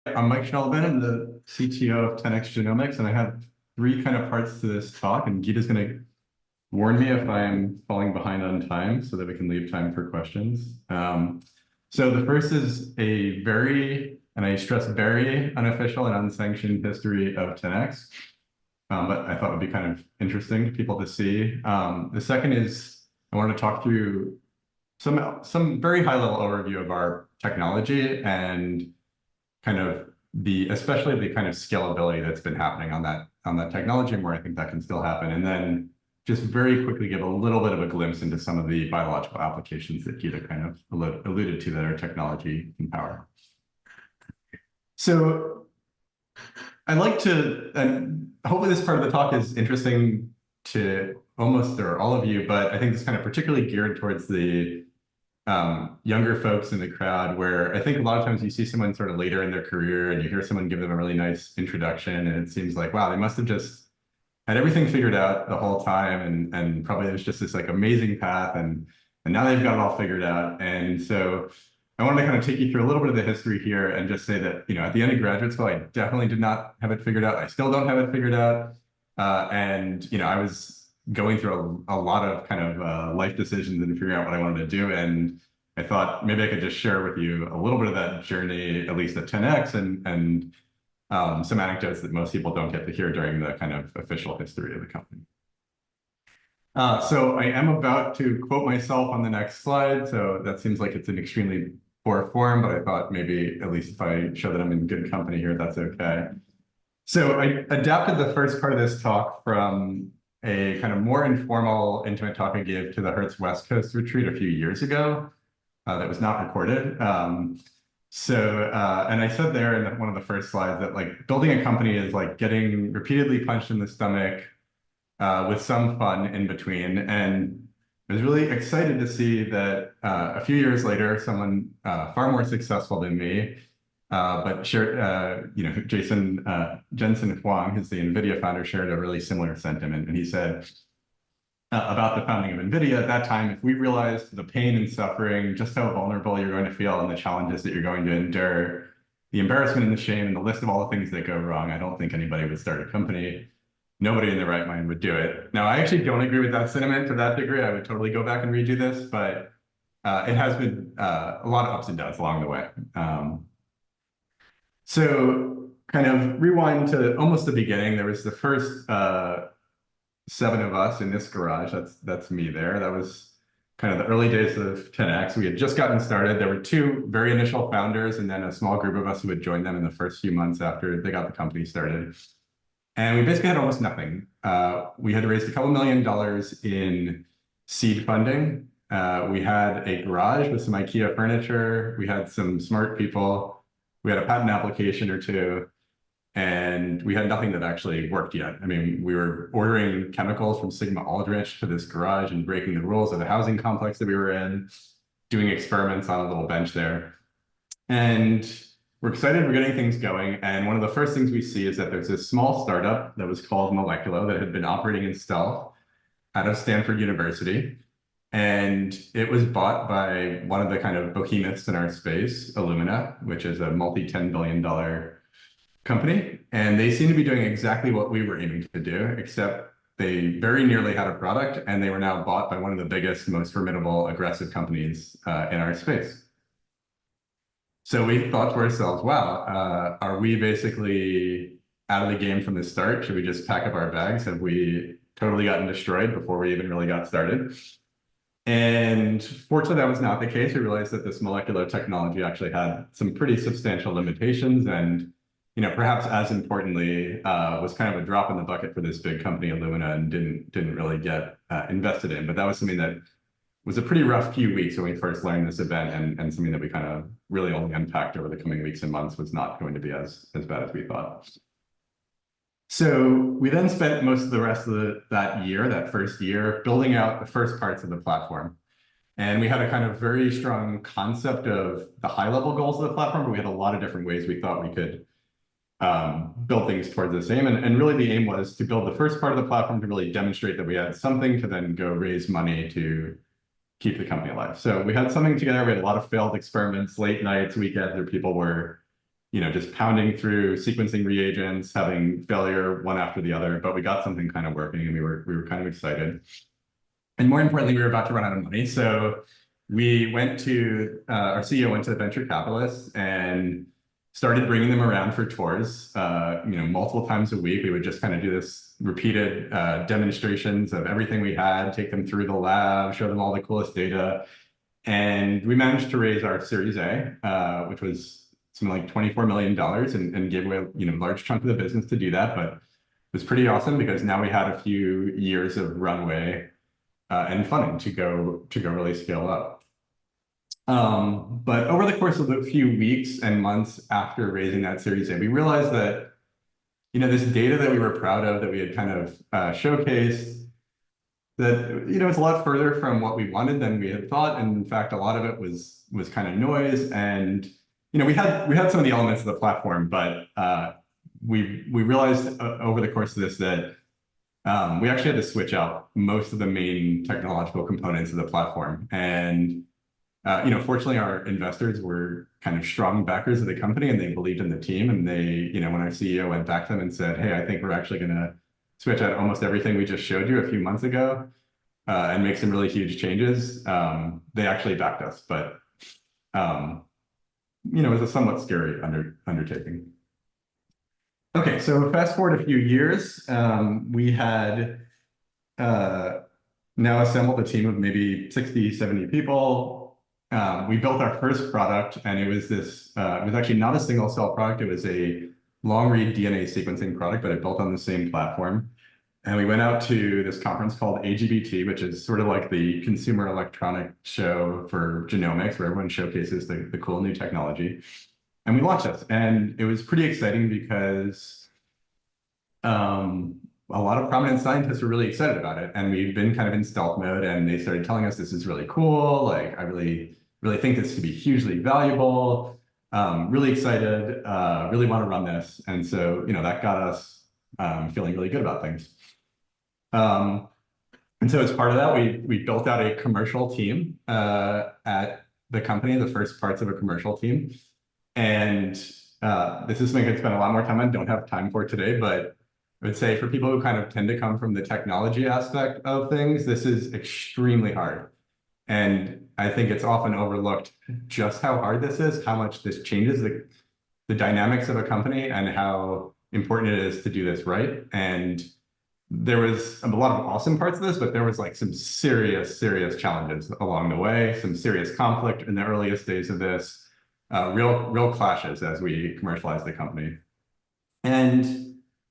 I'm Mike Schnall-Levin. I'm the CTO of 10x Genomics, and I have three kind of parts to this talk. And Geeta's going to warn me if I'm falling behind on time so that we can leave time for questions. So the first is a very, and I stress very, unofficial and unsanctioned history of 10x, but I thought would be kind of interesting to people to see. The second is I want to talk through some very high-level overview of our technology and kind of especially the kind of scalability that's been happening on that technology and where I think that can still happen. And then just very quickly give a little bit of a glimpse into some of the biological applications that Geeta kind of alluded to that our technology can power. So I'd like to, and hopefully this part of the talk is interesting to almost or all of you, but I think it's kind of particularly geared towards the younger folks in the crowd, where I think a lot of times you see someone sort of later in their career and you hear someone give them a really nice introduction and it seems like, wow, they must have just had everything figured out the whole time, and probably there's just this like amazing path, and now they've got it all figured out. And so I wanted to kind of take you through a little bit of the history here and just say that, at the end of graduate school, I definitely did not have it figured out. I still don't have it figured out. And I was going through a lot of kind of life decisions and figuring out what I wanted to do. And I thought maybe I could just share with you a little bit of that journey, at least at 10x, and some anecdotes that most people don't get to hear during the kind of official history of the company. So I am about to quote myself on the next slide. So that seems like it's an extremely poor form, but I thought maybe at least if I show that I'm in good company here, that's okay. So I adapted the first part of this talk from a kind of more informal, intimate talk I gave to the Hertz West Coast retreat a few years ago that was not recorded. And I said there in one of the first slides that like building a company is like getting repeatedly punched in the stomach with some fun in between. And I was really excited to see that a few years later, someone far more successful than me, but shared, Jensen Huang, who's the NVIDIA founder, shared a really similar sentiment. And he said about the founding of NVIDIA at that time, if we realized the pain and suffering, just how vulnerable you're going to feel and the challenges that you're going to endure, the embarrassment and the shame and the list of all the things that go wrong, I don't think anybody would start a company. Nobody in their right mind would do it. Now, I actually don't agree with that sentiment to that degree. I would totally go back and redo this, but it has been a lot of ups and downs along the way. So kind of rewind to almost the beginning. There was the first 7 of us in this garage. That's me there. That was kind of the early days of 10x. We had just gotten started. There were 2 very initial founders and then a small group of us who had joined them in the first few months after they got the company started. And we basically had almost nothing. We had raised a couple $1 million in seed funding. We had a garage with some IKEA furniture. We had some smart people. We had a patent application or 2. And we had nothing that actually worked yet. I mean, we were ordering chemicals from Sigma Aldrich to this garage and breaking the rules of the housing complex that we were in, doing experiments on a little bench there. And we're excited, we're getting things going. And one of the first things we see is that there's this small startup that was called Moleculo that had been operating in stealth out of Stanford University. And it was bought by one of the kind of behemoths in our space, Illumina, which is a multi-$10 billion company. And they seem to be doing exactly what we were aiming to do, except they very nearly had a product and they were now bought by one of the biggest, most formidable, aggressive companies in our space. So we thought to ourselves, wow, are we basically out of the game from the start? Should we just pack up our bags? Have we totally gotten destroyed before we even really got started? And fortunately, that was not the case. We realized that this molecular technology actually had some pretty substantial limitations, and perhaps as importantly, was kind of a drop in the bucket for this big company, Illumina, and didn't really get invested in. But that was something that was a pretty rough few weeks when we first learned this event, and something that we kind of really only unpacked over the coming weeks and months was not going to be as bad as we thought. So we then spent most of the rest of that first year, building out the first parts of the platform. And we had a kind of very strong concept of the high-level goals of the platform, but we had a lot of different ways we thought we could build things towards this aim. And really the aim was to build the first part of the platform to really demonstrate that we had something to then go raise money to keep the company alive. So we had something together. We had a lot of failed experiments, late nights, weekends, where people were just pounding through sequencing reagents, having failure one after the other, but we got something kind of working, and we were kind of excited. And more importantly, we were about to run out of money. So we went to, our CEO went to the venture capitalists and started bringing them around for tours, multiple times a week. We would just kind of do this repeated demonstrations of everything we had, take them through the lab, show them all the coolest data. And we managed to raise our Series A, which was something like $24 million, and gave away a large chunk of the business to do that. But it was pretty awesome because now we had a few years of runway and funding to go really scale up. But over the course of a few weeks and months after raising that Series A, we realized that this data that we were proud of, that we had kind of showcased, that it's a lot further from what we wanted than we had thought. And in fact, a lot of it was kind of noise. And we had some of the elements of the platform, but we realized over the course of this that we actually had to switch out most of the main technological components of the platform. And fortunately, our investors were kind of strong backers of the company, and they believed in the team. And they, when our CEO went back to them and said, "Hey, I think we're actually going to switch out almost everything we just showed you a few months ago and make some really huge changes," they actually backed us. But it was a somewhat scary undertaking. Okay, so fast forward a few years, we had now assembled a team of maybe 60, 70 people. We built our first product, and it was it was actually not a single cell product. It was a long-read DNA sequencing product, but it built on the same platform. And we went out to this conference called AGBT, which is sort of like the Consumer Electronic Show for genomics, where everyone showcases the cool new technology. And we launched this, and it was pretty exciting because a lot of prominent scientists were really excited about it. And we've been kind of in stealth mode, and they started telling us this is really cool. Like, I really, really think this could be hugely valuable. Really excited, really want to run this. And so, that got us feeling really good about things. And so as part of that, we built out a commercial team at the company, the first parts of a commercial team. And this is something I could spend a lot more time on, don't have time for today, but I would say for people who kind of tend to come from the technology aspect of things, this is extremely hard. And I think it's often overlooked just how hard this is, how much this changes the dynamics of a company, and how important it is to do this right. And there was a lot of awesome parts of this, but there was like some serious, serious challenges along the way, some serious conflict in the earliest days of this, real clashes as we commercialized the company. And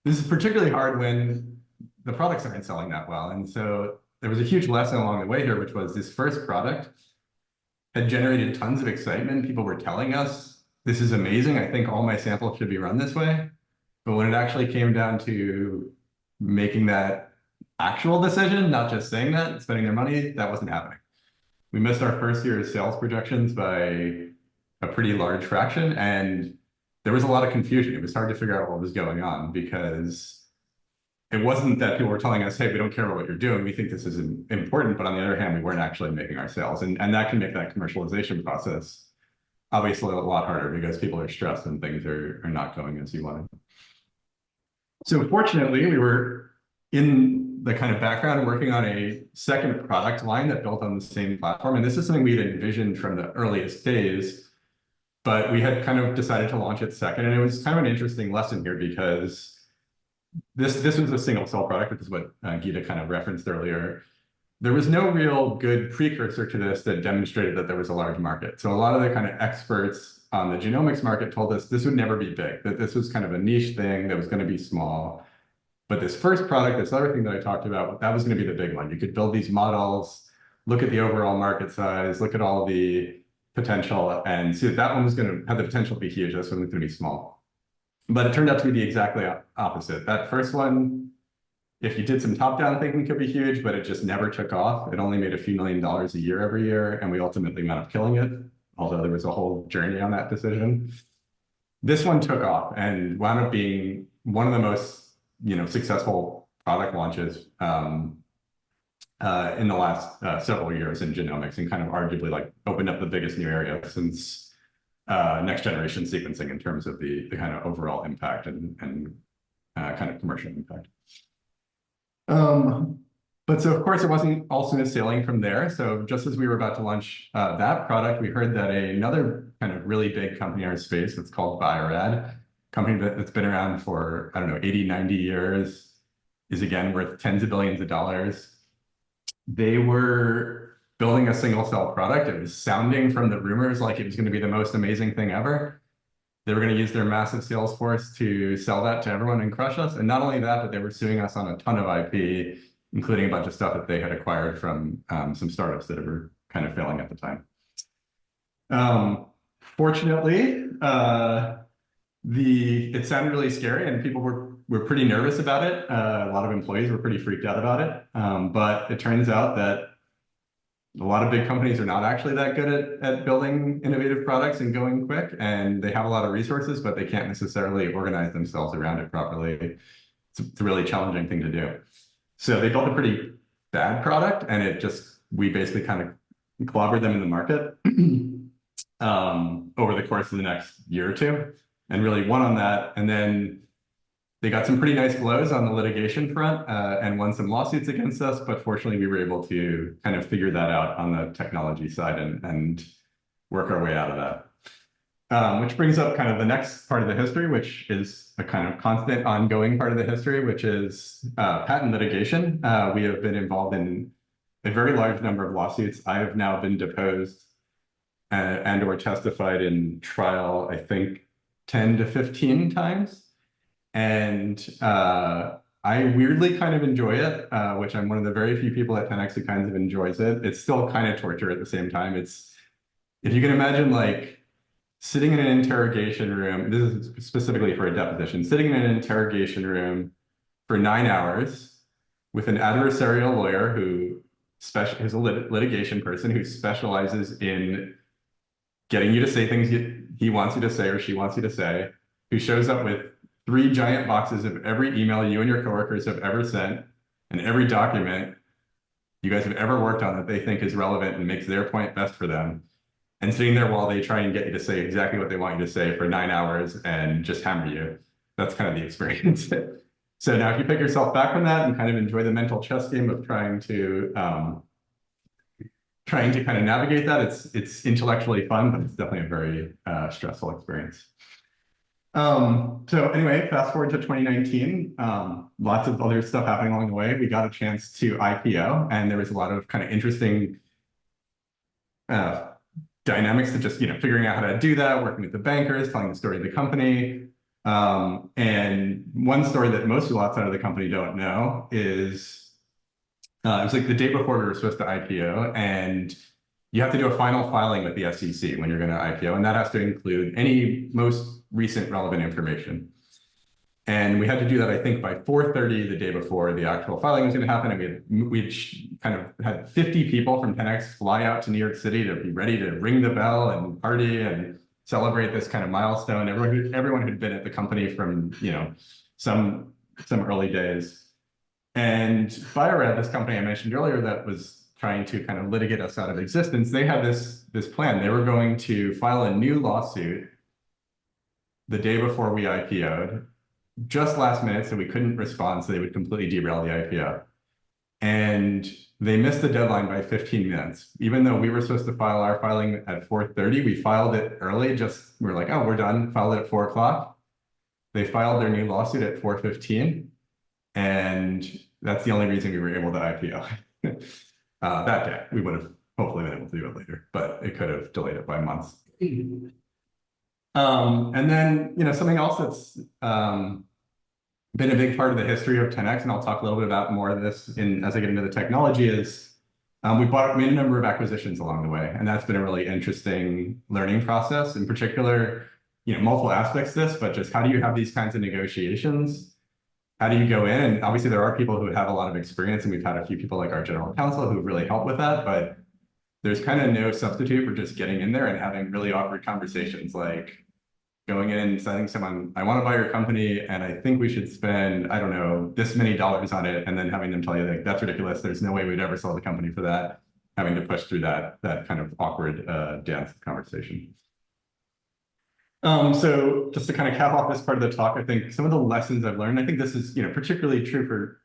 this is particularly hard when the products aren't selling that well. And so there was a huge lesson along the way here, which was this first product had generated tons of excitement. People were telling us, this is amazing. I think all my samples should be run this way. But when it actually came down to making that actual decision, not just saying that, spending their money, that wasn't happening. We missed our first year's sales projections by a pretty large fraction, and there was a lot of confusion. It was hard to figure out what was going on, because it wasn't that people were telling us, "Hey, we don't care about what you're doing. We think this is important." But on the other hand, we weren't actually making our sales. And that can make that commercialization process obviously a lot harder, because people are stressed and things are not going as you wanted. So fortunately, we were in the kind of background working on a second product line that built on the same platform. And this is something we had envisioned from the earliest days, but we had kind of decided to launch it second. And it was kind of an interesting lesson here, because this was a single cell product, which is what Geeta kind of referenced earlier. There was no real good precursor to this that demonstrated that there was a large market. So a lot of the kind of experts on the genomics market told us this would never be big, that this was kind of a niche thing that was going to be small. But this first product, this other thing that I talked about, that was going to be the big one. You could build these models, look at the overall market size, look at all the potential, and see that that one was going to have the potential to be huge. This one was going to be small. But it turned out to be the exactly opposite. That first one, if you did some top-down thinking, could be huge, but it just never took off. It only made a few $1 million a year every year, and we ultimately wound up killing it, although there was a whole journey on that decision. This one took off and wound up being one of the most successful product launches in the last several years in genomics, and kind of arguably like opened up the biggest new area since next generation sequencing in terms of the kind of overall impact and kind of commercial impact. But so of course it wasn't all smooth sailing from there. So just as we were about to launch that product, we heard that another kind of really big company in our space that's called Bio-Rad, company that's been around for, I don't know, 80, 90 years, is again worth tens of billions of dollars. They were building a single cell product. It was sounding from the rumors like it was going to be the most amazing thing ever. They were going to use their massive sales force to sell that to everyone and crush us. And not only that, but they were suing us on a ton of IP, including a bunch of stuff that they had acquired from some startups that were kind of failing at the time. Fortunately, it sounded really scary and people were pretty nervous about it. A lot of employees were pretty freaked out about it. But it turns out that a lot of big companies are not actually that good at building innovative products and going quick, and they have a lot of resources, but they can't necessarily organize themselves around it properly. It's a really challenging thing to do. So they built a pretty bad product, and we basically kind of clobbered them in the market over the course of the next year or two, and really won on that. And then they got some pretty nice blows on the litigation front and won some lawsuits against us, but fortunately we were able to kind of figure that out on the technology side and work our way out of that. Which brings up kind of the next part of the history, which is a kind of constant ongoing part of the history, which is patent litigation. We have been involved in a very large number of lawsuits. I have now been deposed and or testified in trial, I think 10 to 15 times. And I weirdly kind of enjoy it, which I'm one of the very few people at 10x who kind of enjoys it. It's still kind of torture at the same time. If you can imagine like sitting in an interrogation room, this is specifically for a deposition, sitting in an interrogation room for 9 hours with an adversarial lawyer who's a litigation person who specializes in getting you to say things he wants you to say or she wants you to say, who shows up with 3 giant boxes of every email you and your coworkers have ever sent and every document you guys have ever worked on that they think is relevant and makes their point best for them, and sitting there while they try and get you to say exactly what they want you to say for 9 hours and just hammer you. That's kind of the experience. So now if you pick yourself back from that and kind of enjoy the mental chess game of trying to kind of navigate that, it's intellectually fun, but it's definitely a very stressful experience. So anyway, fast forward to 2019, lots of other stuff happening along the way. We got a chance to IPO, and there was a lot of kind of interesting dynamics to just, figuring out how to do that, working with the bankers, telling the story of the company. And one story that most people outside of the company don't know is it was like the day before we were supposed to IPO, and you have to do a final filing with the SEC when you're going to IPO, and that has to include any most recent relevant information. And we had to do that, I think, by 4:30 the day before the actual filing was going to happen. And we'd kind of had 50 people from 10x fly out to New York City to be ready to ring the bell and party and celebrate this kind of milestone. Everyone who'd been at the company from some early days. And Bio-Rad, this company I mentioned earlier that was trying to kind of litigate us out of existence, they had this plan. They were going to file a new lawsuit the day before we IPO'd, just last minute, so we couldn't respond, so they would completely derail the IPO. And they missed the deadline by 15 minutes. Even though we were supposed to file our filing at 4:30, we filed it early, we were like, oh, we're done, filed it at 4 o'clock. They filed their new lawsuit at 4:15, and that's the only reason we were able to IPO. That day. We would have hopefully been able to do it later, but it could have delayed it by months. And then, something else that's been a big part of the history of 10x, and I'll talk a little bit about more of this as I get into the technology, is we made a number of acquisitions along the way, and that's been a really interesting learning process. In particular, multiple aspects of this, but just how do you have these kinds of negotiations? How do you go in? And obviously there are people who have a lot of experience, and we've had a few people like our general counsel who really help with that, but there's kind of no substitute for just getting in there and having really awkward conversations, like going in and telling someone, I want to buy your company, and I think we should spend, I don't know, this many dollars on it, and then having them tell you, like, that's ridiculous, there's no way we'd ever sell the company for that, having to push through that kind of awkward dance conversation. So just to kind of cap off this part of the talk, I think some of the lessons I've learned, I think this is, particularly true for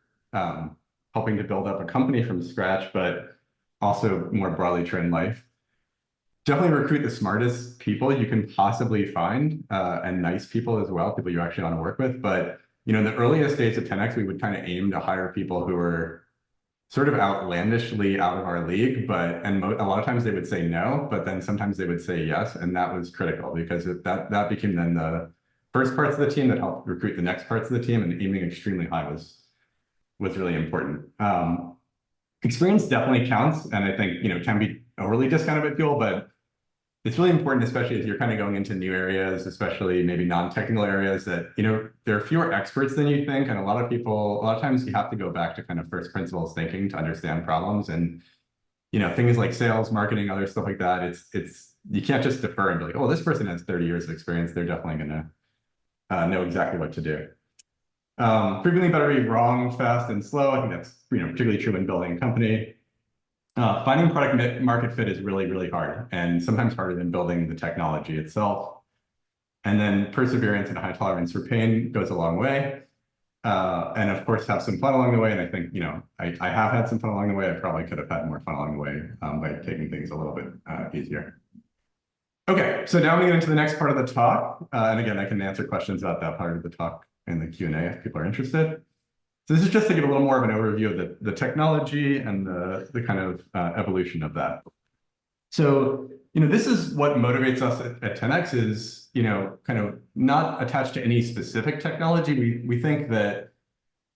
helping to build up a company from scratch, but also more broadly true in life. Definitely recruit the smartest people you can possibly find, and nice people as well, people you actually want to work with. But, in the earliest days of 10x, we would kind of aim to hire people who were sort of outlandishly out of our league, and a lot of times they would say no, but then sometimes they would say yes, and that was critical because that became then the first parts of the team that helped recruit the next parts of the team, and aiming extremely high was really important. Experience definitely counts, and I think can be overly discounted by people, but it's really important, especially as you're kind of going into new areas, especially maybe non-technical areas that, there are fewer experts than you think. And a lot of times you have to go back to kind of first principles thinking to understand problems. And, things like sales, marketing, other stuff like that, you can't just defer and be like, oh, this person has 30 years of experience. They're definitely going to know exactly what to do. Frequently better be wrong, fast, and slow. I think that's, particularly true when building a company. Finding product market fit is really, really hard, and sometimes harder than building the technology itself. And then perseverance and a high tolerance for pain goes a long way. And of course, have some fun along the way. And I think, I have had some fun along the way. I probably could have had more fun along the way by taking things a little bit easier. Okay, so now I'm going to get into the next part of the talk. And again, I can answer questions about that part of the talk in the Q&A if people are interested. So this is just to give a little more of an overview of the technology and the kind of evolution of that. So, this is what motivates us at 10x is, kind of not attached to any specific technology. We think that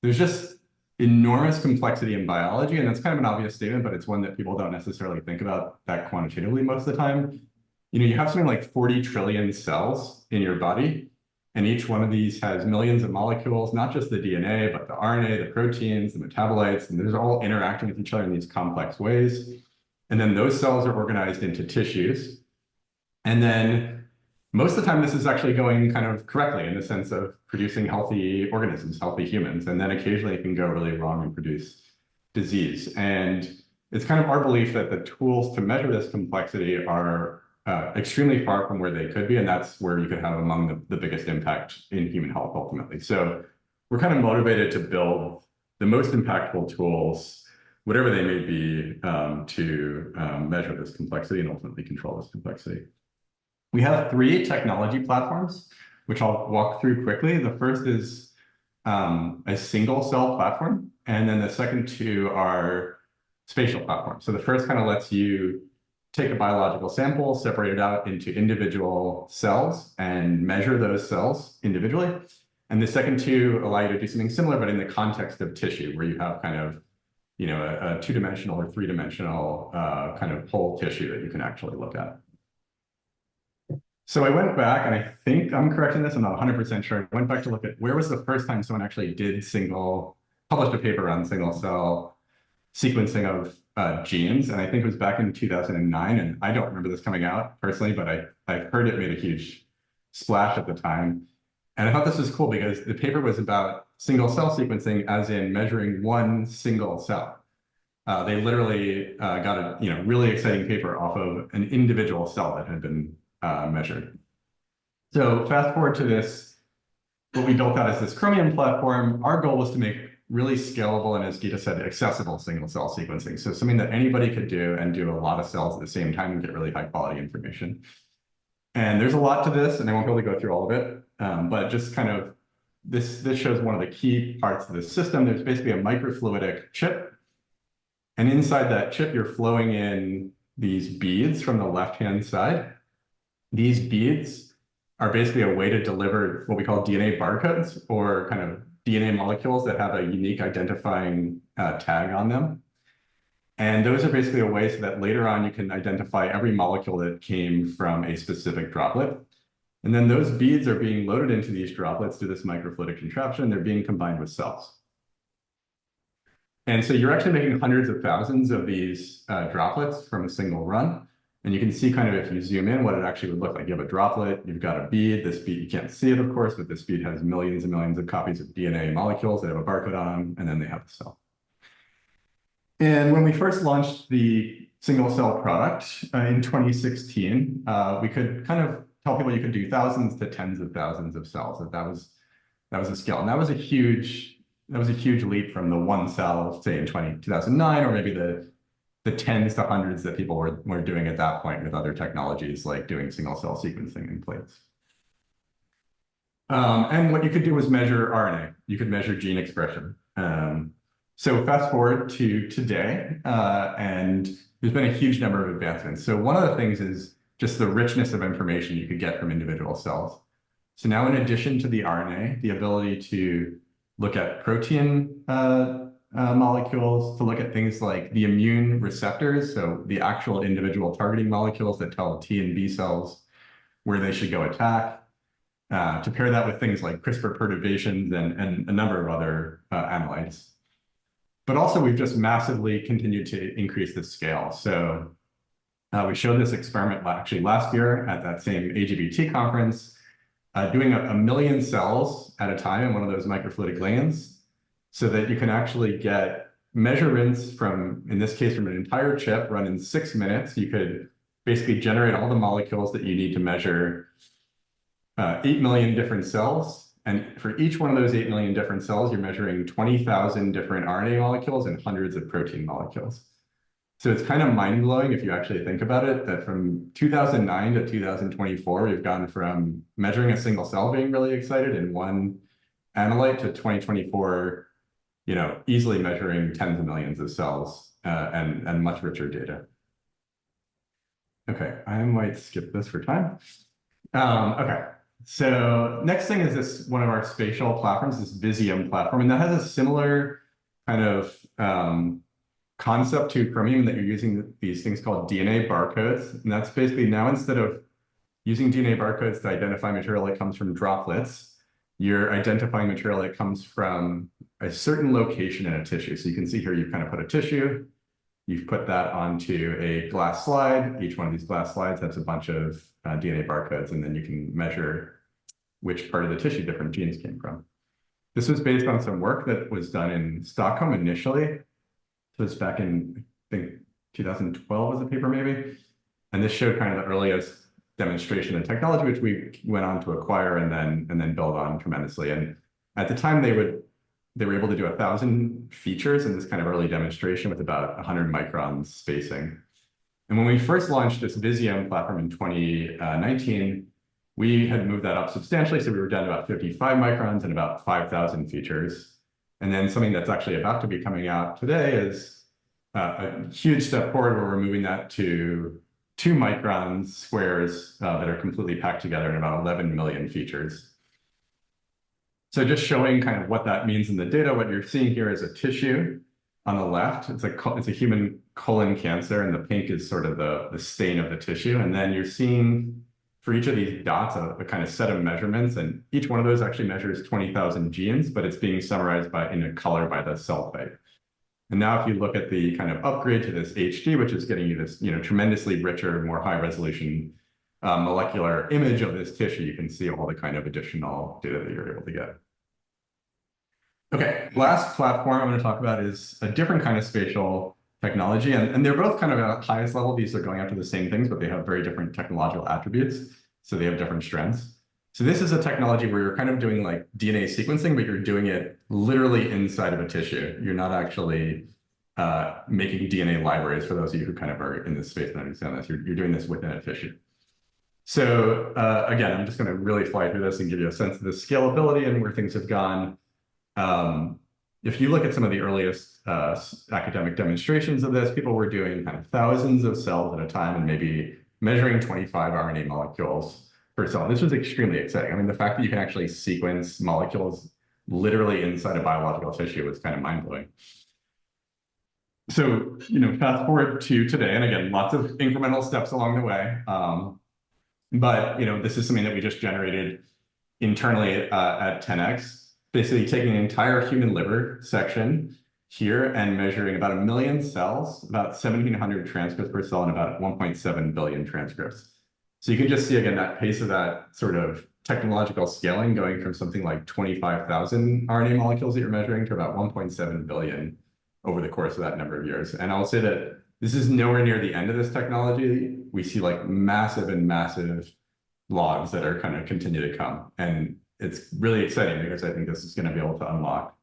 there's just enormous complexity in biology, and that's kind of an obvious statement, but it's one that people don't necessarily think about that quantitatively most of the time. You have something like 40 trillion cells in your body. And each one of these has millions of molecules, not just the DNA, but the RNA, the proteins, the metabolites, and they're all interacting with each other in these complex ways. And then those cells are organized into tissues. And then most of the time, this is actually going kind of correctly in the sense of producing healthy organisms, healthy humans. And then occasionally it can go really wrong and produce disease. And it's kind of our belief that the tools to measure this complexity are extremely far from where they could be, and that's where you could have among the biggest impact in human health ultimately. So we're kind of motivated to build the most impactful tools, whatever they may be, to measure this complexity and ultimately control this complexity. We have 3 technology platforms, which I'll walk through quickly. The first is a single cell platform, and then the second 2 are spatial platforms. So the first kind of lets you take a biological sample, separate it out into individual cells, and measure those cells individually. And the second 2 allow you to do something similar, but in the context of tissue, where you have kind of, a 2-dimensional or 3-dimensional kind of whole tissue that you can actually look at. So I went back, and I think I'm correct in this, I'm not 100% sure. I went back to look at where was the first time someone actually published a paper on single cell sequencing of genes, and I think it was back in 2009, and I don't remember this coming out personally, but I heard it made a huge splash at the time. And I thought this was cool because the paper was about single cell sequencing, as in measuring one single cell. They literally got a really exciting paper off of an individual cell that had been measured. So fast forward to this, what we built out is this Chromium platform. Our goal was to make really scalable and, as Gita said, accessible single cell sequencing. So something that anybody could do and do a lot of cells at the same time and get really high quality information. And there's a lot to this, and I won't be able to go through all of it, but just kind of this shows one of the key parts of the system. There's basically a microfluidic chip, and inside that chip, you're flowing in these beads from the left-hand side. These beads are basically a way to deliver what we call DNA barcodes, or kind of DNA molecules that have a unique identifying tag on them. And those are basically a way so that later on you can identify every molecule that came from a specific droplet. And then those beads are being loaded into these droplets through this microfluidic contraption. They're being combined with cells. And so you're actually making hundreds of thousands of these droplets from a single run. And you can see kind of, if you zoom in, what it actually would look like. You have a droplet, you've got a bead. This bead, you can't see it, of course, but this bead has millions and millions of copies of DNA molecules that have a barcode on them, and then they have the cell. And when we first launched the single cell product in 2016, we could kind of tell people you could do thousands to tens of thousands of cells. That was a scale, and that was a huge leap from the one cell, say in 2009, or maybe the tens to hundreds that people were doing at that point with other technologies like doing single cell sequencing in plates. And what you could do was measure RNA. You could measure gene expression. So fast forward to today, and there's been a huge number of advancements. So one of the things is just the richness of information you could get from individual cells. So now, in addition to the RNA, the ability to look at protein molecules, to look at things like the immune receptors, so the actual individual targeting molecules that tell T and B cells where they should go attack, to pair that with things like CRISPR perturbations and a number of other analytes. But also, we've just massively continued to increase the scale. So we showed this experiment actually last year at that same AGBT conference, doing a million cells at a time in one of those microfluidic glands, so that you can actually get measurements from, in this case, from an entire chip run in 6 minutes. You could basically generate all the molecules that you need to measure 8 million different cells. And for each one of those 8 million different cells, you're measuring 20,000 different RNA molecules and hundreds of protein molecules. So it's kind of mind-blowing if you actually think about it, that from 2009 to 2024, we've gone from measuring a single cell being really excited in one analyte to 2024, easily measuring tens of millions of cells and much richer data. Okay, I might skip this for time. Okay, so next thing is this one of our spatial platforms, this Visium platform, and that has a similar kind of concept to Chromium, that you're using these things called DNA barcodes. And that's basically now, instead of using DNA barcodes to identify material that comes from droplets, you're identifying material that comes from a certain location in a tissue. So you can see here, you've kind of put a tissue, you've put that onto a glass slide. Each one of these glass slides has a bunch of DNA barcodes, and then you can measure which part of the tissue different genes came from. This was based on some work that was done in Stockholm initially. So it's back in, I think, 2012 was a paper maybe. And this showed kind of the earliest demonstration of technology, which we went on to acquire and then build on tremendously. And at the time, they were able to do 1,000 features in this kind of early demonstration with about 100 microns spacing. And when we first launched this Visium platform in 2019, we had moved that up substantially. So we were down to about 55 microns and about 5,000 features. And then something that's actually about to be coming out today is a huge step forward, where we're moving that to 2 micron squares that are completely packed together in about 11 million features. So just showing kind of what that means in the data, what you're seeing here is a tissue on the left. It's a human colon cancer, and the pink is sort of the stain of the tissue. And then you're seeing, for each of these dots, a kind of set of measurements, and each one of those actually measures 20,000 genes, but it's being summarized in a color by the cell type. And now if you look at the kind of upgrade to this HD, which is getting you this tremendously richer, more high resolution molecular image of this tissue, you can see all the kind of additional data that you're able to get. Okay, last platform I'm going to talk about is a different kind of spatial technology, and they're both kind of at the highest level. These are going after the same things, but they have very different technological attributes, so they have different strengths. So this is a technology where you're kind of doing like DNA sequencing, but you're doing it literally inside of a tissue. You're not actually making DNA libraries, for those of you who kind of are in this space and understand this. You're doing this within a tissue. So again, I'm just going to really fly through this and give you a sense of the scalability and where things have gone. If you look at some of the earliest academic demonstrations of this, people were doing kind of thousands of cells at a time and maybe measuring 25 RNA molecules per cell. This was extremely exciting. I mean, the fact that you can actually sequence molecules literally inside a biological tissue was kind of mind-blowing. So, fast forward to today, and again, lots of incremental steps along the way. But, this is something that we just generated internally at 10x. Basically taking an entire human liver section here and measuring about 1 million cells, about 1,700 transcripts per cell, and about 1.7 billion transcripts. So you can just see, again, that pace of that sort of technological scaling, going from something like 25,000 RNA molecules that you're measuring to about 1.7 billion over the course of that number of years. And I'll say that this is nowhere near the end of this technology. We see like massive and massive logs that are kind of continue to come. And it's really exciting because I think this is going to be able to unlock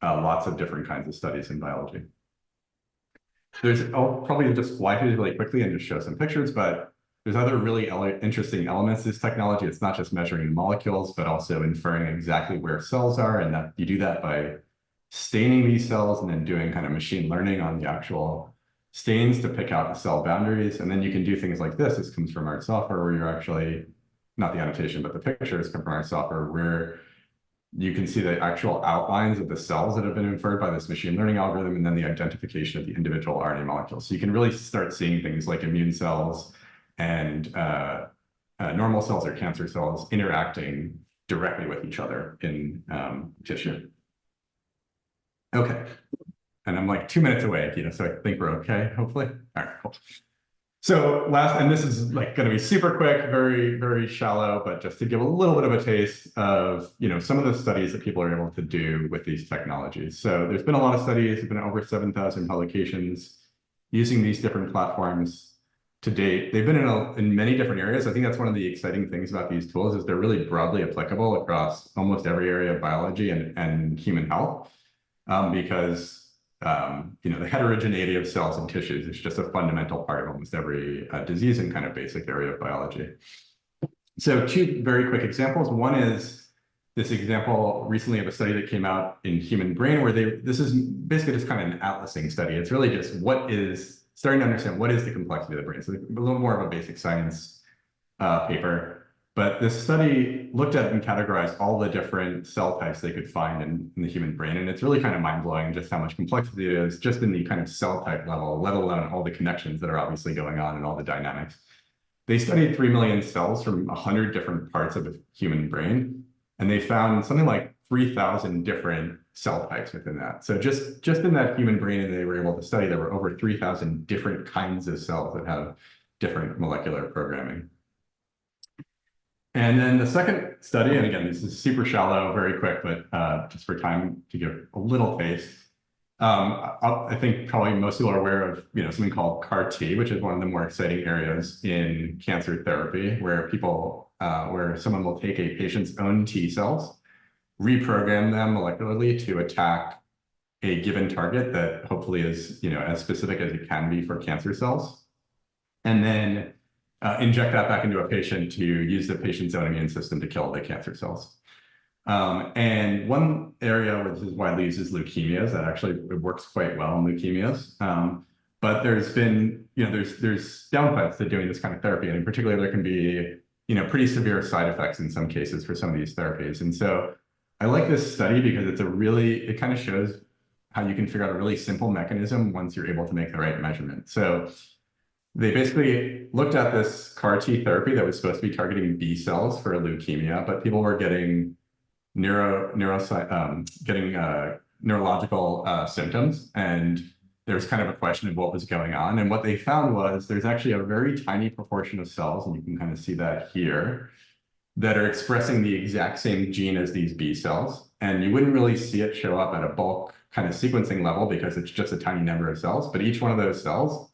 lots of different kinds of studies in biology. I'll probably just fly through really quickly and just show some pictures, but there's other really interesting elements to this technology. It's not just measuring molecules, but also inferring exactly where cells are. And that you do that by staining these cells and then doing kind of machine learning on the actual stains to pick out the cell boundaries. And then you can do things like this. This comes from our software where you're actually, not the annotation, but the pictures come from our software where you can see the actual outlines of the cells that have been inferred by this machine learning algorithm, and then the identification of the individual RNA molecules. So you can really start seeing things like immune cells and normal cells or cancer cells interacting directly with each other in tissue. Okay. And I'm like 2 minutes away, so I think we're okay, hopefully. All right, cool. So and this is like going to be super quick, very, very shallow, but just to give a little bit of a taste of, some of the studies that people are able to do with these technologies. So there's been a lot of studies, there's been over 7,000 publications using these different platforms to date. They've been in many different areas. I think that's one of the exciting things about these tools is they're really broadly applicable across almost every area of biology and human health, because the heterogeneity of cells and tissues is just a fundamental part of almost every disease and kind of basic area of biology. So 2 very quick examples. One is this example recently of a study that came out in human brain where this is basically just kind of an atlasing study. It's really just starting to understand what is the complexity of the brain. So a little more of a basic science paper. But this study looked at and categorized all the different cell types they could find in the human brain. And it's really kind of mind-blowing just how much complexity it is just in the kind of cell type level, let alone all the connections that are obviously going on and all the dynamics. They studied 3 million cells from 100 different parts of the human brain, and they found something like 3,000 different cell types within that. So just in that human brain that they were able to study, there were over 3,000 different kinds of cells that have different molecular programming. And then the second study, and again, this is super shallow, very quick, but just for time to give a little taste. I think probably most people are aware of something called CAR T, which is one of the more exciting areas in cancer therapy, where someone will take a patient's own T cells, reprogram them molecularly to attack a given target that hopefully is as specific as it can be for cancer cells, and then inject that back into a patient to use the patient's own immune system to kill the cancer cells. And one area where this is widely used is leukemias. That actually it works quite well in leukemias. But there's been, there's downsides to doing this kind of therapy. And in particular, there can be, pretty severe side effects in some cases for some of these therapies. And so I like this study because it kind of shows how you can figure out a really simple mechanism once you're able to make the right measurement. So they basically looked at this CAR T therapy that was supposed to be targeting B cells for leukemia, but people were getting neurological symptoms, and there was kind of a question of what was going on. And what they found was there's actually a very tiny proportion of cells, and you can kind of see that here, that are expressing the exact same gene as these B cells. And you wouldn't really see it show up at a bulk kind of sequencing level because it's just a tiny number of cells, but each one of those cells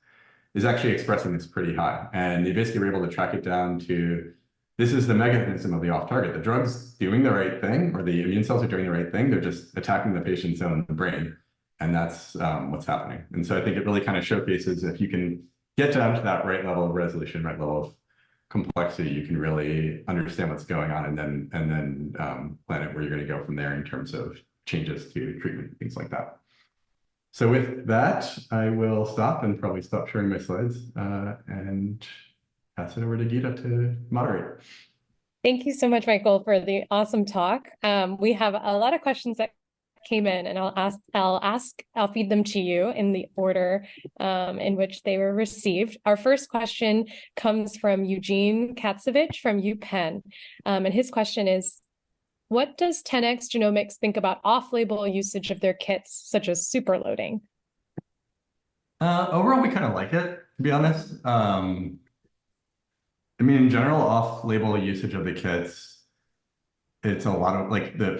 is actually expressing this pretty high. And they basically were able to track it down to, this is the mechanism of the off target. The drug's doing the right thing, or the immune cells are doing the right thing. They're just attacking the patient's own brain. And that's what's happening. And so I think it really kind of showcases if you can get down to that right level of resolution, right level of complexity, you can really understand what's going on and then plan it where you're going to go from there in terms of changes to treatment, things like that. So with that, I will stop and probably stop sharing my slides and pass it over to Gita to moderate. Thank you so much, Michael, for the awesome talk. We have a lot of questions that came in, and I'll feed them to you in the order in which they were received. Our first question comes from Eugene Katsevich from UPenn, and his question is, what does 10x Genomics think about off-label usage of their kits, such as superloading? Overall, we kind of like it, to be honest. I mean, in general, off-label usage of the kits, it's a lot of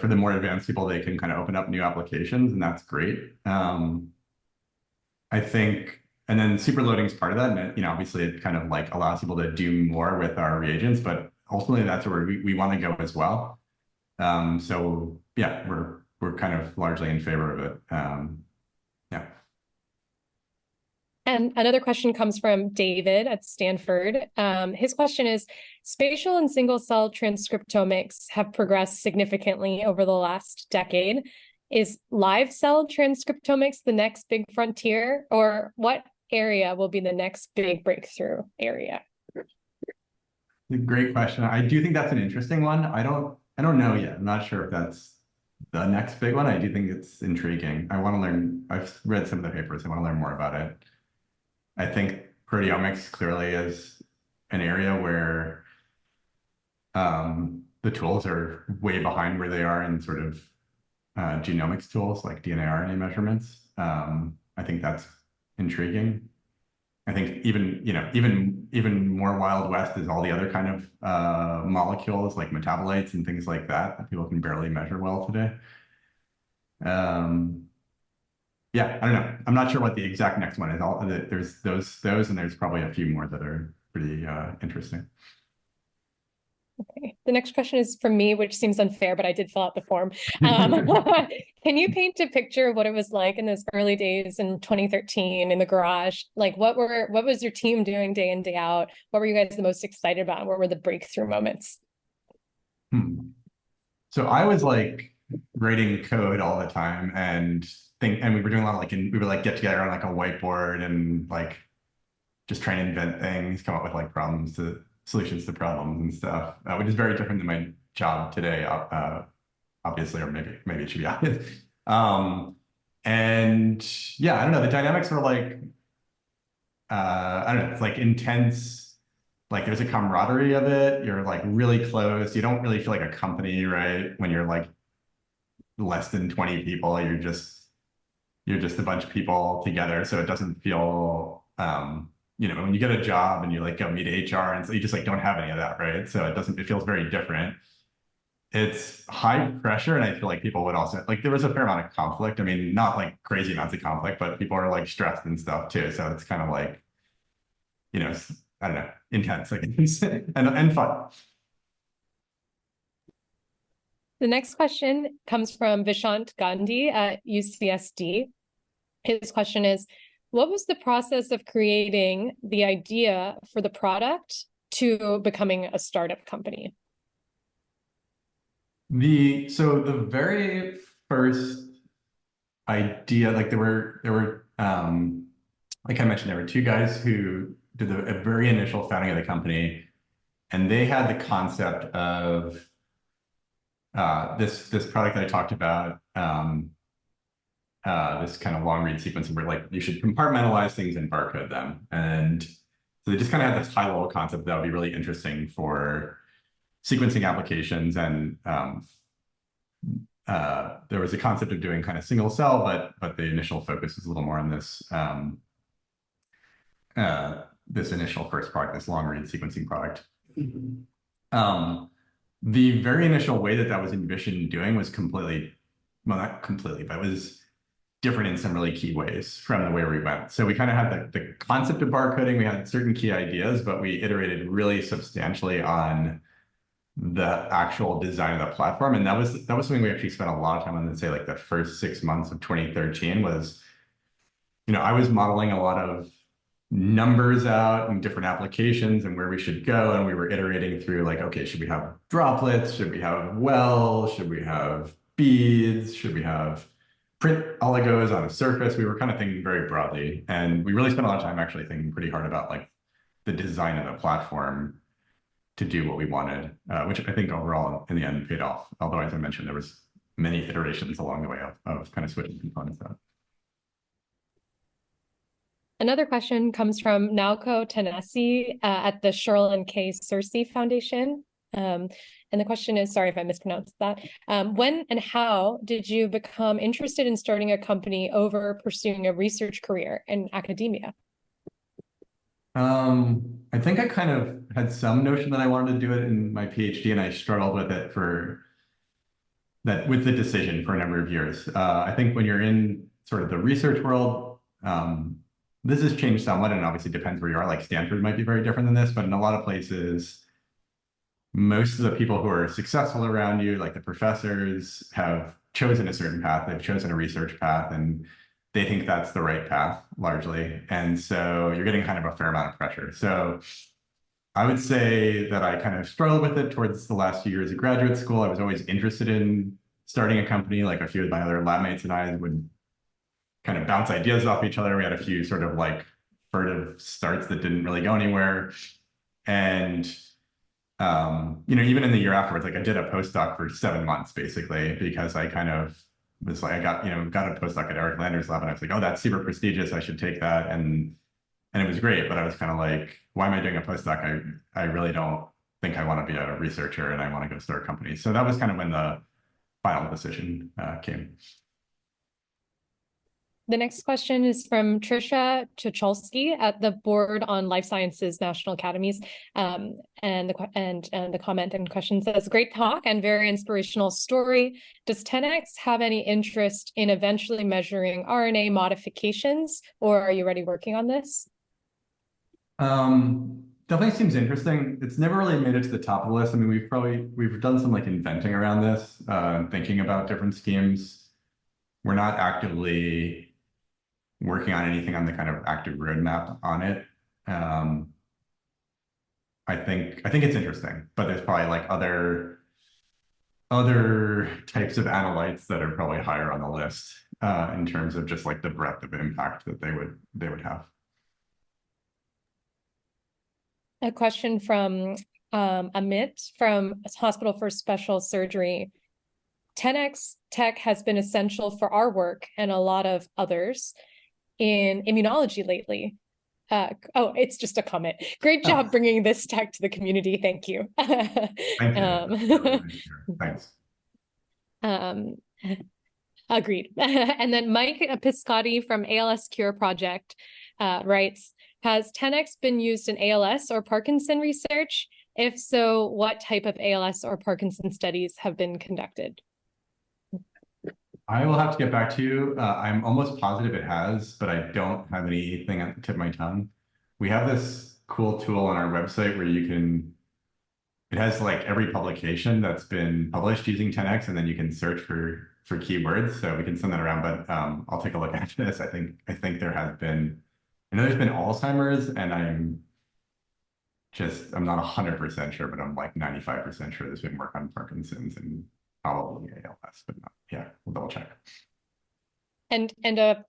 for the more advanced people, they can kind of open up new applications, and that's great. I think, and then superloading is part of that. And obviously it kind of allows people to do more with our reagents, but ultimately that's where we want to go as well. So yeah, we're kind of largely in favor of it. Yeah. And another question comes from David at Stanford. His question is, spatial and single cell transcriptomics have progressed significantly over the last decade. Is live cell transcriptomics the next big frontier, or what area will be the next big breakthrough area? Great question. I do think that's an interesting one. I don't know yet. I'm not sure if that's the next big one. I do think it's intriguing. I want to learn. I've read some of the papers. I want to learn more about it. I think proteomics clearly is an area where the tools are way behind where they are in sort of genomics tools like DNA, RNA measurements. I think that's intriguing. I think even more Wild West is all the other kind of molecules like metabolites and things like that people can barely measure well today. Yeah, I don't know. I'm not sure what the exact next one is. There's those, and there's probably a few more that are pretty interesting. Okay. The next question is from me, which seems unfair, but I did fill out the form. Can you paint a picture of what it was like in those early days in 2013 in the garage? Like what was your team doing day in, day out? What were you guys the most excited about? What were the breakthrough moments? So I was like writing code all the time and we were doing a lot of we would like get together on like a whiteboard and like just trying to invent things, come up with like solutions to problems and stuff, which is very different than my job today, obviously, or maybe it should be obvious. And yeah, I don't know. The dynamics are like, I don't know, it's like intense. Like there's a camaraderie of it. You're like really close. You don't really feel like a company, right? When you're like less than 20 people, you're just a bunch of people together. So it doesn't feel, when you get a job and you like go meet HR and so you just like don't have any of that, right? So it feels very different. It's high pressure, and I feel like people would also like there was a fair amount of conflict. I mean, not like crazy amounts of conflict, but people are like stressed and stuff too. So it's kind of like, I don't know, intense, like and fun. The next question comes from Vishant Gandhi at UCSD. His question is, what was the process of creating the idea for the product to becoming a startup company? So the very first idea, like there were like I mentioned, there were two guys who did a very initial founding of the company, and they had the concept of this product that I talked about, this kind of long read sequencing where like you should compartmentalize things and barcode them. And so they just kind of had this high level concept that would be really interesting for sequencing applications. And there was a concept of doing kind of single cell, but the initial focus is a little more on this this initial first product, this long read sequencing product. The very initial way that was envisioned doing was well, not completely, but it was different in some really key ways from the way we went. So we kind of had the concept of barcoding, we had certain key ideas, but we iterated really substantially on the actual design of the platform. And that was something we actually spent a lot of time on, say like the first 6 months of 2013 was, I was modeling a lot of numbers out and different applications and where we should go. And we were iterating through like, okay, should we have droplets? Should we have wells? Should we have beads? Should we have print oligos on a surface? We were kind of thinking very broadly. And we really spent a lot of time actually thinking pretty hard about like the design of the platform to do what we wanted, which I think overall in the end paid off. Although, as I mentioned, there was many iterations along the way of kind of switching components out. Another question comes from Naoko Tanasi at the Sheryl K. Searcy Foundation. And the question is, sorry if I mispronounced that. When and how did you become interested in starting a company over pursuing a research career in academia? I think I kind of had some notion that I wanted to do it in my PhD, and I struggled with it with the decision for a number of years. I think when you're in sort of the research world, this has changed somewhat, and obviously depends where you are. Like Stanford might be very different than this, but in a lot of places, most of the people who are successful around you, like the professors, have chosen a certain path. They've chosen a research path, and they think that's the right path largely. And so you're getting kind of a fair amount of pressure. So I would say that I kind of struggled with it towards the last few years of graduate school. I was always interested in starting a company. Like a few of my other lab mates and I would kind of bounce ideas off each other. We had a few sort of like furtive starts that didn't really go anywhere. And even in the year afterwards, like I did a postdoc for 7 months basically, because I kind of was like, I got a postdoc at Eric Lander's lab, and I was like, oh, that's super prestigious. I should take that. And it was great, but I was kind of like, why am I doing a postdoc? I really don't think I want to be a researcher, and I want to go start a company. So that was kind of when the final decision came. The next question is from Trisha Tucholsky at the Board on Life Sciences National Academies. And the comment and question says, great talk and very inspirational story. Does 10x have any interest in eventually measuring RNA modifications, or are you already working on this? Definitely seems interesting. It's never really made it to the top of the list. I mean, we've done some like inventing around this, thinking about different schemes. We're not actively working on anything on the kind of active roadmap on it. I think it's interesting, but there's probably like other types of analytes that are probably higher on the list in terms of just like the breadth of impact that they would have. A question from Amit from Hospital for Special Surgery. 10x tech has been essential for our work and a lot of others in immunology lately. It's just a comment. Great job bringing this tech to the community. Thank you. Thank you. Thanks. Agreed. And then Mike Piscotti from ALS Cure Project writes, has 10x been used in ALS or Parkinson research? If so, what type of ALS or Parkinson studies have been conducted? I will have to get back to you. I'm almost positive it has, but I don't have anything at the tip of my tongue. We have this cool tool on our website where it has like every publication that's been published using 10x, and then you can search for keywords. So we can send that around, but I'll take a look after this. I think there has been, I know there's been Alzheimer's, and I'm not 100% sure, but I'm like 95% sure there's been work on Parkinson's and probably ALS, but yeah, we'll double check. And a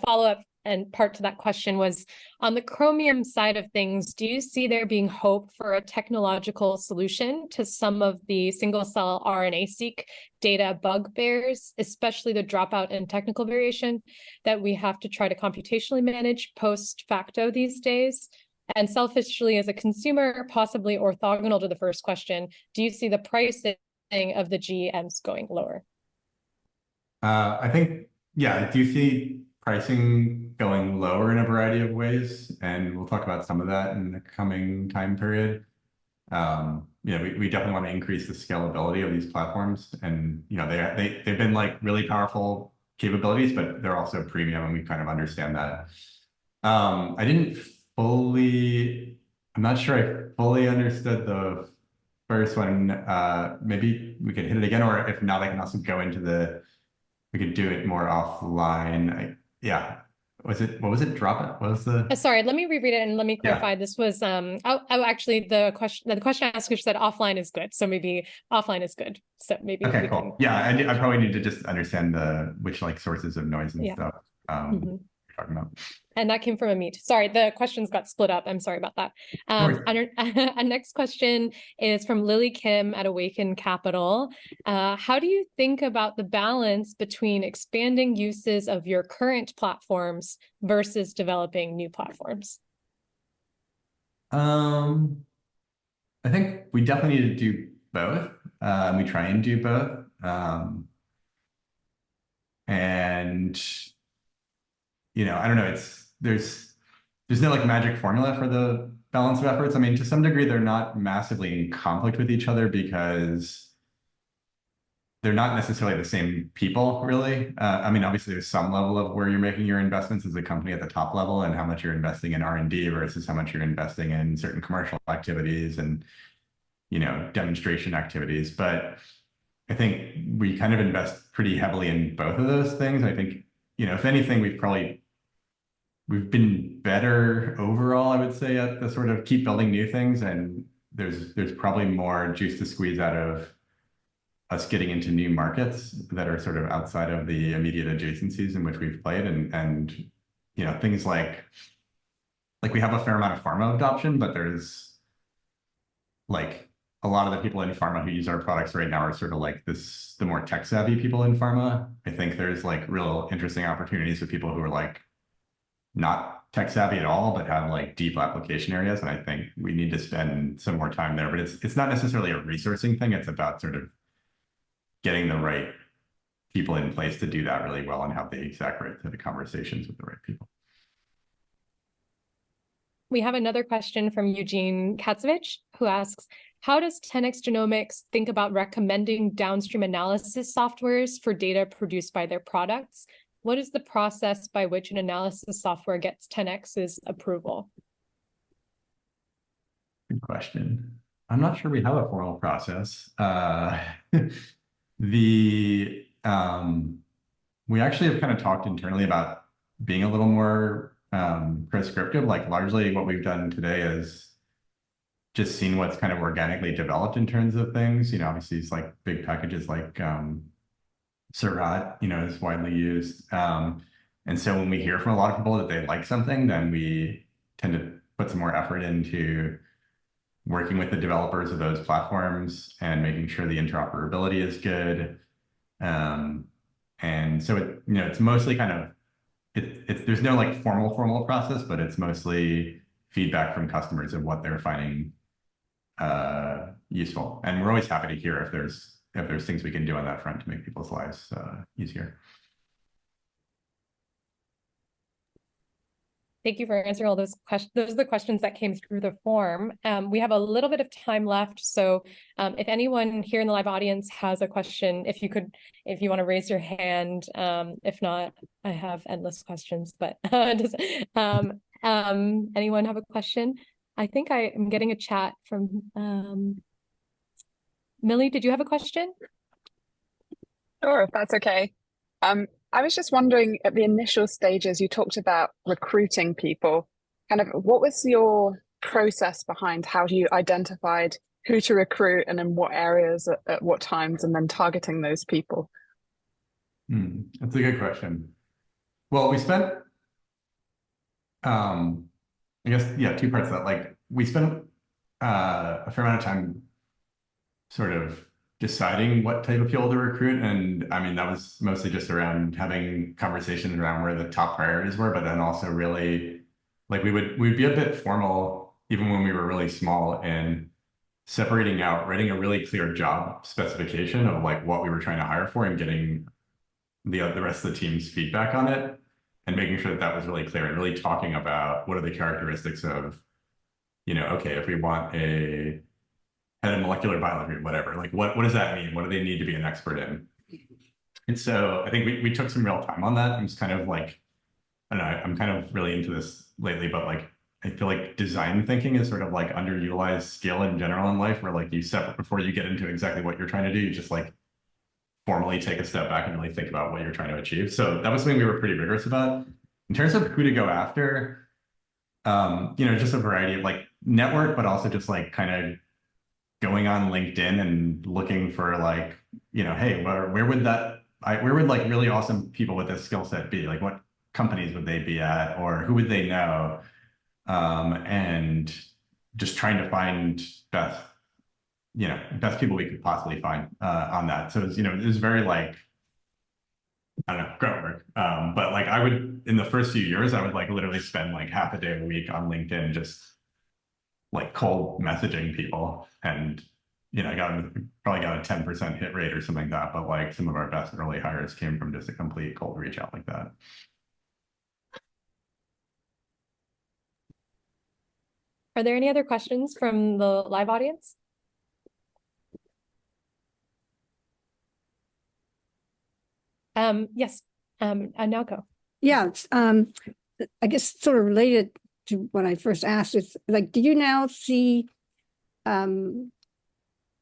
follow-up and part to that question was, on the Chromium side of things, do you see there being hope for a technological solution to some of the single-cell RNA-seq data bugbears, especially the dropout and technical variation that we have to try to computationally manage post-facto these days? And selfishly, as a consumer, possibly orthogonal to the first question, do you see the pricing of the GMs going lower? I think, yeah, I do see pricing going lower in a variety of ways, and we'll talk about some of that in the coming time period. We definitely want to increase the scalability of these platforms, and they've been like really powerful capabilities, but they're also premium, and we kind of understand that. I'm not sure I fully understood the first one. Maybe we could hit it again, or if not, I can also go into we could do it more offline. What was it? Drop it? What was the? Sorry, let me reread it and let me clarify. Yeah. This was actually the question asker said offline is good, so maybe offline is good. So maybe okay, cool. Yeah, I probably need to just understand which like sources of noise and stuff you're talking about. And that came from Amit. Sorry, the questions got split up. I'm sorry about that. Our next question is from Lily Kim at Awaken Capital. How do you think about the balance between expanding uses of your current platforms versus developing new platforms? I think we definitely need to do both. We try and do both. I don't know, there's no like magic formula for the balance of efforts. I mean, to some degree, they're not massively in conflict with each other because they're not necessarily the same people, really. I mean, obviously, there's some level of where you're making your investments as a company at the top level, and how much you're investing in R&D versus how much you're investing in certain commercial activities. And demonstration activities. But I think we kind of invest pretty heavily in both of those things. I think, if anything, we've been better overall, I would say, at the sort of keep building new things. And there's probably more juice to squeeze out of us getting into new markets that are sort of outside of the immediate adjacencies in which we've played. And things like we have a fair amount of pharma adoption, but there's like a lot of the people in pharma who use our products right now are sort of like the more tech savvy people in pharma. I think there's like real interesting opportunities with people who are like not tech savvy at all, but have like deep application areas. And I think we need to spend some more time there, but it's not necessarily a resourcing thing. It's about sort of getting the right people in place to do that really well and have the exact right to the conversations with the right people. We have another question from Eugene Katsevich, who asks, how does 10x Genomics think about recommending downstream analysis softwares for data produced by their products? What is the process by which an analysis software gets 10x's approval? Good question. I'm not sure we have a formal process. We actually have kind of talked internally about being a little more prescriptive. Like largely what we've done today is just seen what's kind of organically developed in terms of things. Obviously it's like big packages like Surat, is widely used. And so when we hear from a lot of people that they like something, then we tend to put some more effort into working with the developers of those platforms and making sure the interoperability is good. And so it's mostly kind of, there's no like formal process, but it's mostly feedback from customers of what they're finding useful. And we're always happy to hear if there's things we can do on that front to make people's lives easier. Thank you for answering all those questions. Those are the questions that came through the form. We have a little bit of time left. So if anyone here in the live audience has a question, if you want to raise your hand. If not, I have endless questions, but anyone have a question? I think I am getting a chat from Millie. Did you have a question? Sure, if that's okay. I was just wondering, at the initial stages, you talked about recruiting people. Kind of, what was your process behind how you identified who to recruit and in what areas at what times, and then targeting those people? That's a good question. Well, we spent, I guess, two parts of that. Like we spent a fair amount of time sort of deciding what type of people to recruit. And I mean, that was mostly just around having conversations around where the top priorities were, but then also really like we'd be a bit formal even when we were really small and separating out, writing a really clear job specification of like what we were trying to hire for and getting the rest of the team's feedback on it and making sure that that was really clear and really talking about what are the characteristics of, okay, if we want a head of molecular biology or whatever, like what does that mean? What do they need to be an expert in? And so I think we took some real time on that. I'm just kind of like, I don't know, I'm kind of really into this lately, but like, I feel like design thinking is sort of like underutilized skill in general in life, where like before you get into exactly what you're trying to do, you just like formally take a step back and really think about what you're trying to achieve. So that was something we were pretty rigorous about. In terms of who to go after, just a variety of like network, but also just like kind of going on LinkedIn and looking for like, hey, where would like really awesome people with this skill set be? Like what companies would they be at, or who would they know? And just trying to find best people we could possibly find on that. So it was very like, I don't know, grunt work. But like I would, in the first few years, I would like literally spend like half a day a week on LinkedIn, just like cold messaging people. And, I probably got a 10% hit rate or something like that. But like some of our best early hires came from just a complete cold reach out like that. Are there any other questions from the live audience? Yes, and now go. Yeah, I guess sort of related to what I first asked, it's like, do you now see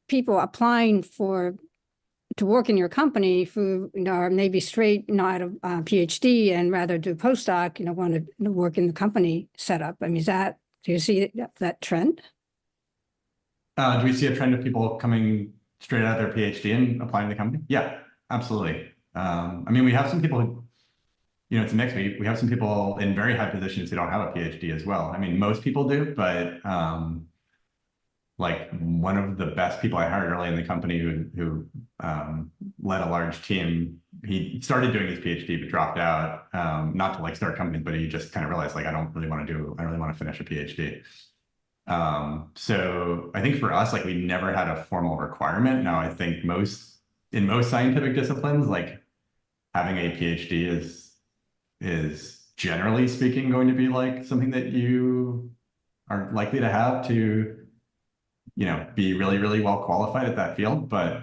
people applying to work in your company who, are maybe straight, out of PhD and rather do postdoc, want to work in the company setup. I mean, do you see that trend? Do we see a trend of people coming straight out of their PhD and applying to the company? Yeah, absolutely. I mean, we have some people who, it's a mix. We have some people in very high positions who don't have a PhD as well. I mean, most people do, but like one of the best people I hired early in the company who led a large team, he started doing his PhD but dropped out, not to like start companies, but he just kind of realized like I don't really want to finish a PhD. So I think for us, like we never had a formal requirement. Now I think in most scientific disciplines, like having a PhD is generally speaking going to be like something that you are likely to have to be really, really well qualified at that field. But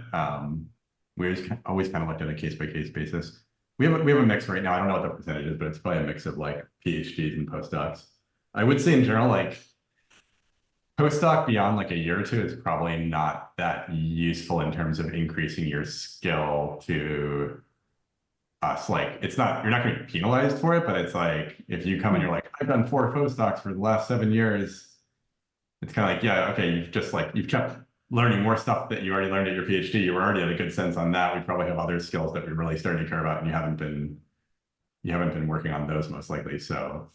we always kind of looked at a case-by-case basis. We have a mix right now. I don't know what the percentage is, but it's probably a mix of like PhDs and postdocs. I would say in general, like postdoc beyond like a year or two is probably not that useful in terms of increasing your skill to us. Like you're not going to be penalized for it, but it's like if you come and you're like, I've done 4 postdocs for the last 7 years, it's kind of like, yeah, okay, you've kept learning more stuff that you already learned at your PhD. You were already at a good sense on that. We probably have other skills that we're really starting to care about, and you haven't been working on those most likely. So,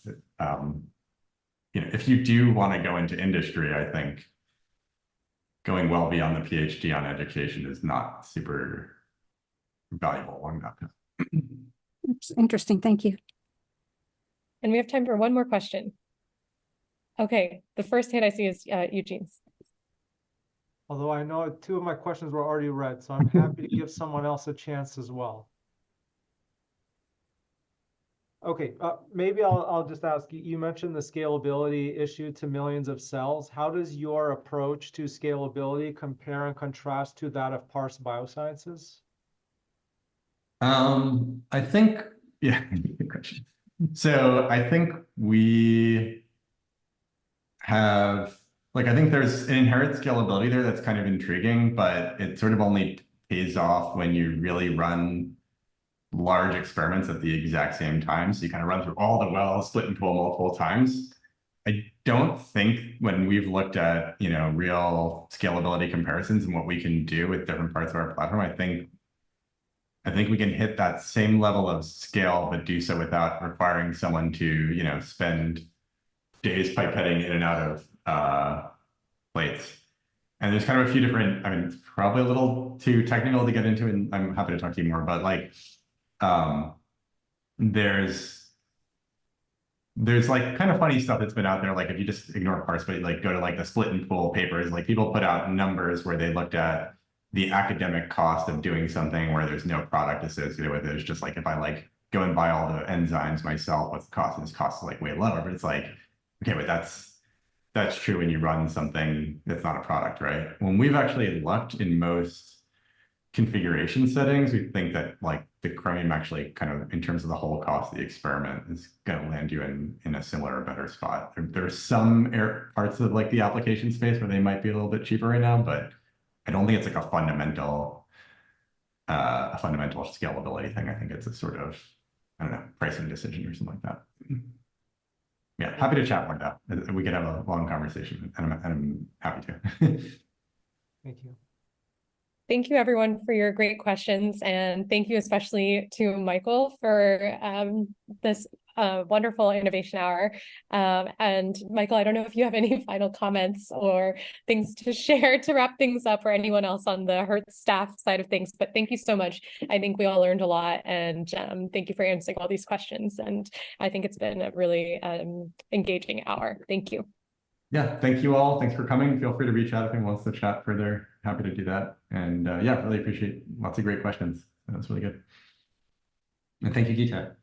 if you do want to go into industry, I think going well beyond the PhD on education is not super valuable along that path. It's interesting. Thank you. And we have time for one more question. Okay, the first hand I see is Eugene's. Although I know 2 of my questions were already read, so I'm happy to give someone else a chance as well. Okay, maybe I'll just ask you, you mentioned the scalability issue to millions of cells. How does your approach to scalability compare and contrast to that of Parse Biosciences? I think, yeah, good question. So I think we have, like, I think there's an inherent scalability there that's kind of intriguing, but it sort of only pays off when you really run large experiments at the exact same time. So you kind of run through all the wells, split and pool multiple times. I don't think when we've looked at, real scalability comparisons and what we can do with different parts of our platform, I think we can hit that same level of scale, but do so without requiring someone to, spend days pipetting in and out of plates. And there's kind of a few different, I mean, it's probably a little too technical to get into, and I'm happy to talk to you more, but like, there's like kind of funny stuff that's been out there. Like if you just ignore parse, but like go to like the split and pool papers, like people put out numbers where they looked at the academic cost of doing something where there's no product associated with it. It's just like, if I like go and buy all the enzymes myself, what's the cost? And this cost is like way lower, but it's like, okay, but that's true when you run something that's not a product, right? When we've actually looked in most configuration settings, we think that like the Chromium actually kind of, in terms of the whole cost of the experiment, is going to land you in a similar or better spot. There's some parts of like the application space where they might be a little bit cheaper right now, but I don't think it's like a fundamental scalability thing. I think it's a sort of, I don't know, pricing decision or something like that. Yeah, happy to chat more though. We could have a long conversation, and I'm happy to. Thank you. Thank you, everyone, for your great questions. And thank you especially to Michael for this wonderful innovation hour. And Michael, I don't know if you have any final comments or things to share to wrap things up, or anyone else on the Hertz staff side of things, but thank you so much. I think we all learned a lot, and thank you for answering all these questions. And I think it's been a really engaging hour. Thank you. Yeah, thank you all. Thanks for coming. Feel free to reach out if anyone wants to chat further. Happy to do that. And yeah, really appreciate lots of great questions. That was really good. And thank you, Geeta.